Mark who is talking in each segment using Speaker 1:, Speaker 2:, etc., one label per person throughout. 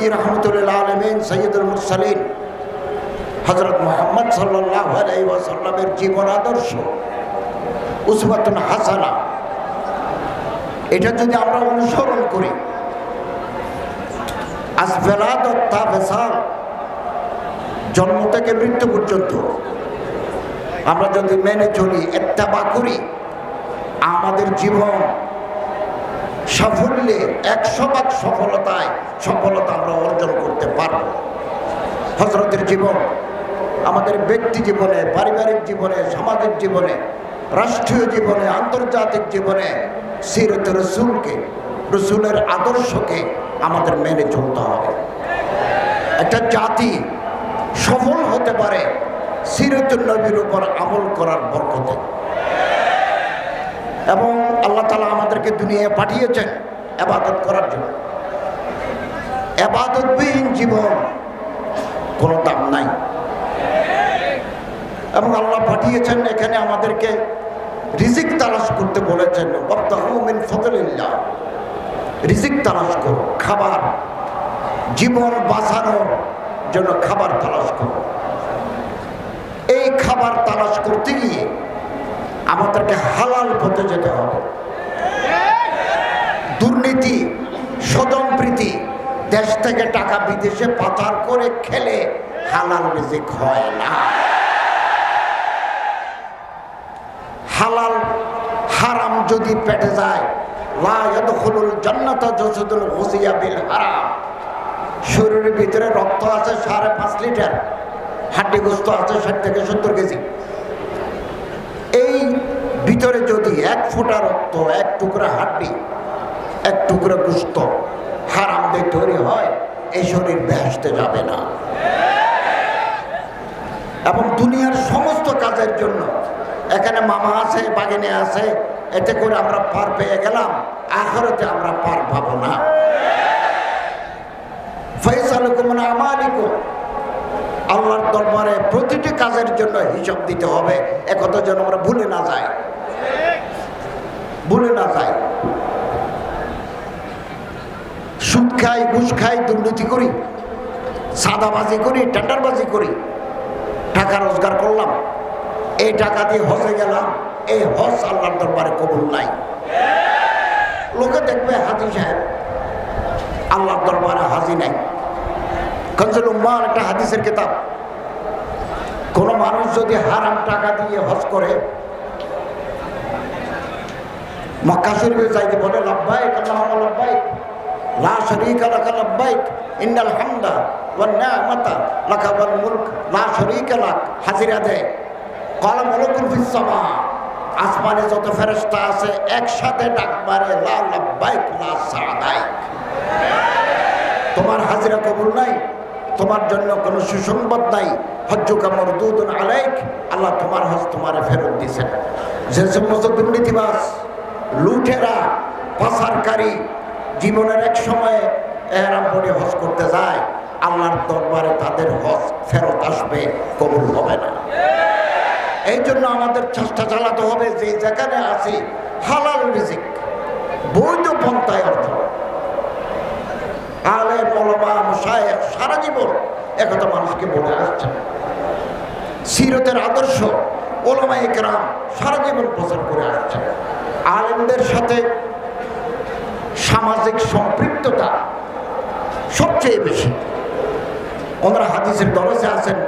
Speaker 1: নবী রাহমাতুল আলামিন সাইয়্যিদুল মুরসালিন হযরত মুহাম্মদ সাল্লাল্লাহু আলাইহি ওয়াসাল্লামের জীবন আদর্শ উসওয়াতুন হাসানা, এটা যদি আমরা অনুসরণ করি, আসফালাত তাফসাল, জন্ম থেকে মৃত্যু পর্যন্ত আমরা যদি মেনে চলি, ইত্তেবা করি, আমাদের জীবন সাফল্যে 100% সফলতা আমরা অর্জন করতে পারব। হযরতের জীবন আমাদের ব্যক্তি জীবনে, পারিবারিক জীবনে, সামাজিক জীবনে, রাষ্ট্রীয় জীবনে, আন্তর্জাতিক জীবনে সিরাত রাসূলকে, রাসূলের আদর্শকে আমাদের মেনে চলতে হবে। একটা জাতি সফল হতে পারে সিরাতুন নবীর উপর আমল করার বরকতে। এবং আল্লাহ তাআলা আমাদেরকে দুনিয়ায় পাঠিয়েছেন ইবাদত করার জন্য। ইবাদতবিহীন জীবন কোনো দাম নাই। এবং আল্লাহ পাঠিয়েছেন এখানে আমাদেরকে রিজিক তালাশ করতে বলেছেন, ওয়াবতাগু মিন ফাদলিল্লাহ, রিজিক তালাশ করো, খাবার, জীবন বাঁচানোর জন্য খাবার তালাশ করো। এই খাবার তালাশ করতে গিয়ে আমাদেরকে হালাল পথে যেতে হবে। দুর্নীতি, স্বজনপ্রীতি, দেশ থেকে টাকা বিদেশে পাচার করে খেলে হালাল রিজিক হয় না। হালাল হারাম যদি পেটে যায়, লা ইয়াদখুলুল জান্নাতা জাসাদুল গুযিয়া বিল হারাম। শরীরের ভিতরে রক্ত আছে 5.5 লিটার, হাড্ডি গোস্ত আছে 60 থেকে 70 কেজি। এই ভিতরে যদি 1 ফোঁটা রক্ত, 1 টুকরা হাড্ডি, 1 টুকরা গোস্ত হারাম দিয়ে তৈরি হয়, এই শরীর বেহেশতে যাবে না। এবং দুনিয়ার সমস্ত কাজের জন্য এখানে মামা আছে, বাগিনে আছে, এতে করে আমরা পার পেয়ে গেলাম, আখিরাতে আমরা পার পাবো না। ফায়সালুকুম মিন আমালিকুম, আল্লাহর দরবারে প্রতিটি কাজের জন্য হিসাব দিতে হবে। একথা যেন আমরা ভুলে না যাই, ভুলে না যাই। সুদ খাই, ঘুষ খাই, দুর্নীতি করি, সাদাবাজি করি, টেন্ডারবাজি করি, টাকা রোজগার করলাম, এই টাকা দিয়ে হজে গেলাম, এই হজ আল্লাহর দরবারে কবুল নাই। লোকে দেখবে হাজি সাহেব, আল্লাহর দরবারে হাজি নাই। কানজুল উম্মাহ একটা হাদিসের কিতাব। কোন মানুষ যদি হারাম টাকা দিয়ে হজ করে, মক্কা শরীফে যাইতে বলে লাব্বাইক আল্লাহুম্মা লাব্বাইক লা শারীকা লাকা লাব্বাইক ইন্নাল হামদা ওয়ান নি'মাতা লাকা ওয়াল মুলক লা শারীকা লাক, হাজিরা দেয়। ক্বালা মালাকুন ফিস সামা, আসমানে যত ফেরেশতা আছে একসাথে ডাক মারে, লা লাব্বাইক লা সাদাইক, তোমার হাজিরা কবুল নাই, তোমার জন্য কোনো সুসংবাদ নাই, হজ্জুকা মারদুদুন আলাইক, আল্লাহ তোমার হজ তোমারে ফেরত দিয়েছেন। যে সমস্ত দুর্নীতিবাজ, লুটেরা, পাচারকারী জীবনের এক সময়ে এহরাম পরে হজ করতে যায়, আল্লাহর দরবারে তাদের হজ ফেরত আসবে, কবুল হবে না। এই জন্য আমাদের চেষ্টা চালাতে হবে যে যেখানে আছি হালাল রিজিক, বৈধ পন্থায় অর্জন। আলেম, ওলামা, মাশায়েখ সারা জীবন একথা মানুষকে বলে আসছেন। সিরতের আদর্শ ওলামায়ে কেরাম সারা জীবন প্রচার করে আসছেন। আলেমদের সাথে সামাজিক সম্পৃক্ততা সবচেয়ে বেশি। ওনারা হাদিসের দরজে আছেন,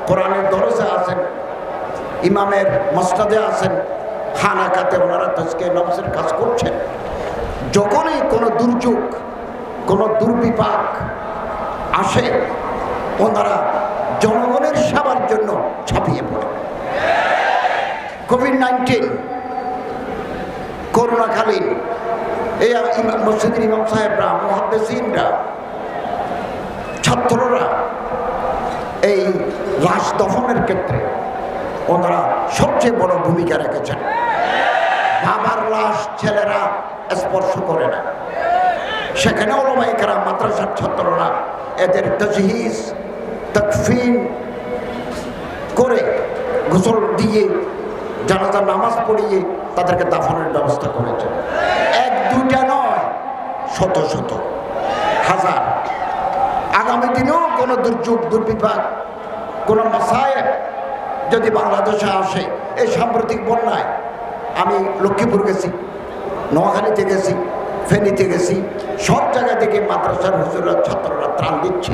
Speaker 1: কোরআনের দরজে আছেন, ইমামের মসনদে আছেন, খানাকাতে ওনারা তাজকিয়ে নফসের কাজ করছেন। যখনই কোনো দুর্যোগ, কোনো দুর্বিপাক আসে, ওনারা জনগণের সেবার জন্য ঝাঁপিয়ে পড়ে। কোভিড-19 করোনাকালীন এই মসজিদের ইমাম সাহেবরা, মুহাদ্দিসিনরা, ছাত্ররা এই লাশ দফনের ক্ষেত্রে ওনারা সবচেয়ে বড় ভূমিকা রেখেছেন। বাবার লাশ ছেলেরা স্পর্শ করে না, সেখানে ওলামায়ে কেরাম, মাদ্রাসার ছাত্ররা এদের তাজহিজ, তাকফিন করে, গোসল দিয়ে, জানাজার নামাজ পড়িয়ে তাদেরকে দাফনের ব্যবস্থা করেছে। 1-2টা নয়, শত শত, হাজার। আগামী দিনেও কোনো দুর্যোগ দুর্বিপাক, কোনো মাসায়েব যদি বাংলাদেশে আসে, এই সাম্প্রতিক বন্যায় আমি লক্ষ্মীপুর গেছি, নোয়াখালীতে গেছি, ফেনীতে গেছি, সব জায়গা থেকে মাদ্রাসার হুজুররা ছাত্ররা ত্রাণ দিচ্ছে।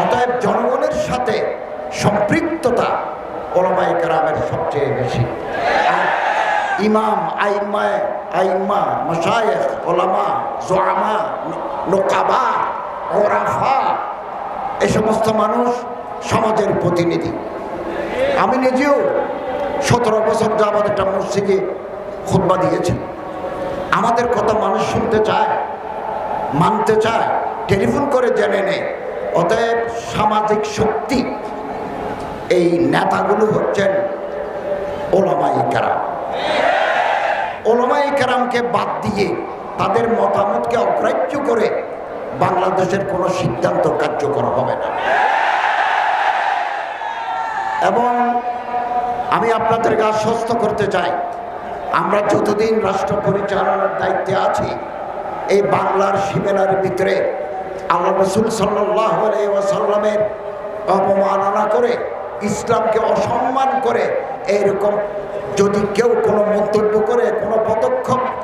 Speaker 1: অতএব জনগণের সাথে সম্পৃক্ততা ওলামায়ে কেরামের সবচেয়ে বেশি। আর ইমাম, আইম্মা, মাশায়েখ, ওলামা, জোয়ামা, নোকাবা, ওরাফা, এই সমস্ত মানুষ সমাজের প্রতিনিধি। আমি নিজেও 17 বছর যাবৎ একটা মসজিদে খুতবা দিয়েছি। আমাদের কথা মানুষ শুনতে চায়, মানতে চায়, টেলিফোন করে জেনে নেয়। অতএব সামাজিক শক্তি এই নেতাগুলো হচ্ছেন ওলামায়ে কেরাম। ওলামায়ে কেরামকে বাদ দিয়ে, তাদের মতামতকে অগ্রাহ্য করে বাংলাদেশের কোনো সিদ্ধান্ত কার্যকর হবে না। এবং আমি আপনাদেরকে আশ্বস্ত করতে চাই, আমরা যতদিন রাষ্ট্র পরিচালনার দায়িত্বে আছি, এই বাংলার সীমানার ভিতরে আল্লাহ রাসূল সাল্লাল্লাহু আলাইহি ওয়াসাল্লামের অবমাননা করে, ইসলামকে অসম্মান করে এরকম যদি কেউ কোনো মন্তব্য করে, কোনো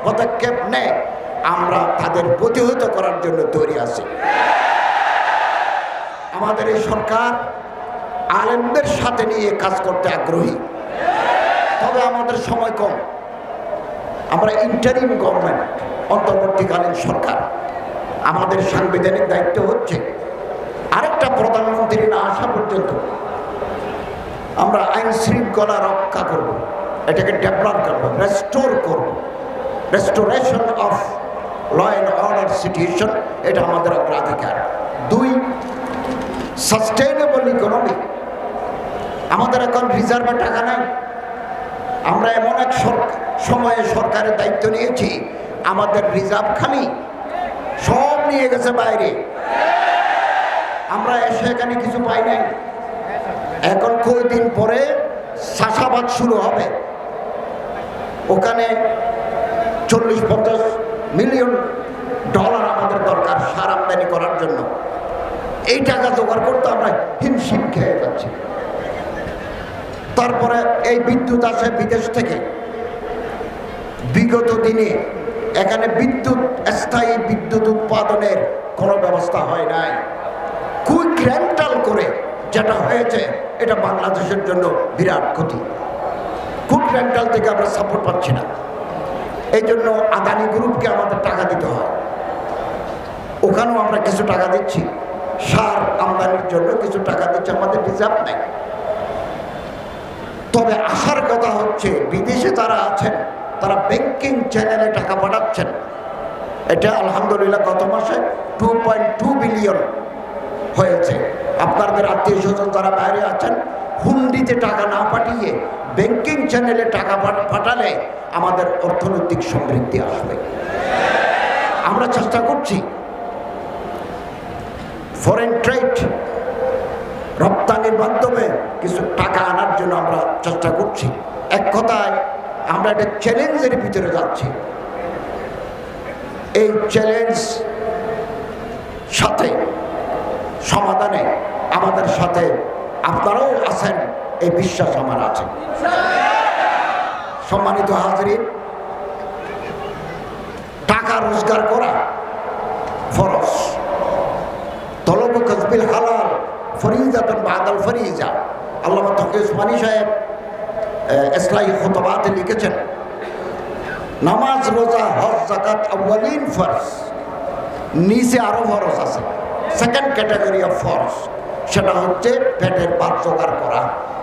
Speaker 1: পদক্ষেপ নেয়, আমরা তাদের প্রতিহত করার জন্য তৈরি আছি। আমাদের এই সরকার আলেমদের সাথে নিয়ে কাজ করতে আগ্রহী, তবে আমাদের সময় কম। আমরা ইন্টারিম গভর্নমেন্ট, অন্তর্বর্তীকালীন সরকার। আমাদের সাংবিধানিক দায়িত্ব হচ্ছে আরেকটা প্রধানমন্ত্রী না আসা পর্যন্ত আমরা আইন শৃঙ্খলা রক্ষা করব, এটাকে ডেভেলপ করব, রেস্টোর করব। Restoration of law and order situation, এটা আমাদের অগ্রাধিকার। 2, সাস্টেইনেবল ইকোনমি। আমাদের এখন রিজার্ভে টাকা নাই। আমরা এমন এক সময়ে সরকারের দায়িত্ব নিয়েছি, আমাদের রিজার্ভ খালি, সব নিয়ে গেছে বাইরে। আমরা এসে এখানে কিছু পাই নাই। এখন কয়েকদিন পরে চাষাবাদ শুরু হবে, ওখানে 40-50 মিলিয়ন ডলার আমাদের দরকার সার আমদানি করার জন্য। এই টাকা জোগাড় করতে আমরা হিমশিম খেয়ে যাচ্ছি। তারপরে এই বিদ্যুৎ আসে বিদেশ থেকে। বিগত দিনে এখানে স্থায়ী বিদ্যুৎ উৎপাদনের কোনো ব্যবস্থা হয় নাই। কুইক রেন্টাল করে যেটা হয়েছে, এটা বাংলাদেশের জন্য বিরাট ক্ষতি। কুইক রেন্টাল থেকে আমরা সাপোর্ট পাচ্ছি না। এই জন্য আদানি গ্রুপকে আমাদের টাকা দিতে হয়, ওখানেও আমরা কিছু টাকা দিচ্ছি। সার আমদানির জন্য কিছু টাকা দিচ্ছি, আমাদের রিজার্ভ নেই। তবে আসার কথা হচ্ছে, বিদেশে যারা আছেন তারা ব্যাংকিং চ্যানেলে টাকা পাঠাচ্ছেন। এটা আলহামদুলিল্লাহ গত মাসে 2.2 বিলিয়ন হয়েছে। আপনাদের আত্মীয় স্বজন যারা বাইরে আছেন, হুন্ডিতে টাকা না পাঠিয়ে ব্যাংকিং চ্যানেলে টাকা পাঠালে আমাদের অর্থনৈতিক সমৃদ্ধি আসবে। আমরা চেষ্টা করছি ফরেন ট্রেড, রপ্তানির মাধ্যমে কিছু টাকা আনার জন্য আমরা চেষ্টা করছি। এক কথায় আমরা একটা চ্যালেঞ্জের ভিতরে যাচ্ছি। এই চ্যালেঞ্জ সাথে সমাধানে আমাদের সাথে আপনারাও আছেন, এই বিশ্বাস আমার আছে। সম্মানিত হাজরিন, টাকা রোজগার করা ফরজ। তলবু কাসবিল হালাল ফরিজাতুন বাদাল ফরিজা। আল্লামা তকি উসমানী সাহেব ইসলাহি খুতবাতে লিখেছেন, নামাজ, রোজা, হজ, যাকাত আউয়ালিন ফরজ, নিচে আরো ফরজ আছে। সেকেন্ড ক্যাটাগরি অফ ফরজ, সেটা হচ্ছে পেটের ভাত জোগাড় করা,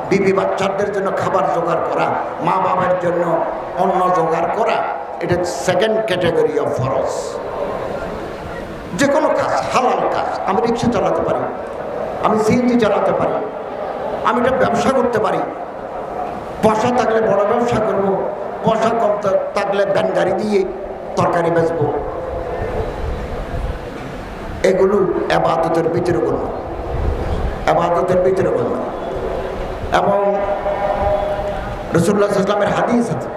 Speaker 1: বিবি বাচ্চাদের জন্য খাবার জোগাড় করা, মা বাবার জন্য অন্ন জোগাড় করা। এটা সেকেন্ড ক্যাটাগরি অফ ফরজ। যে কোনো কাজ, হালাল কাজ। আমি রিক্সা চালাতে পারি, আমি সিএনজি চালাতে পারি, আমি একটা ব্যবসা করতে পারি। পয়সা থাকলে বড় ব্যবসা করব, পয়সা কম থাকলে ভ্যান গাড়ি দিয়ে তরকারি বেচবো। এগুলো ইবাদতের ভিতরে গণ্য, ইবাদতের ভিতরে গণ্য। এবং রাসূলুল্লাহ সাল্লাল্লাহু আলাইহি ওয়াসাল্লামের হাদিস আছে,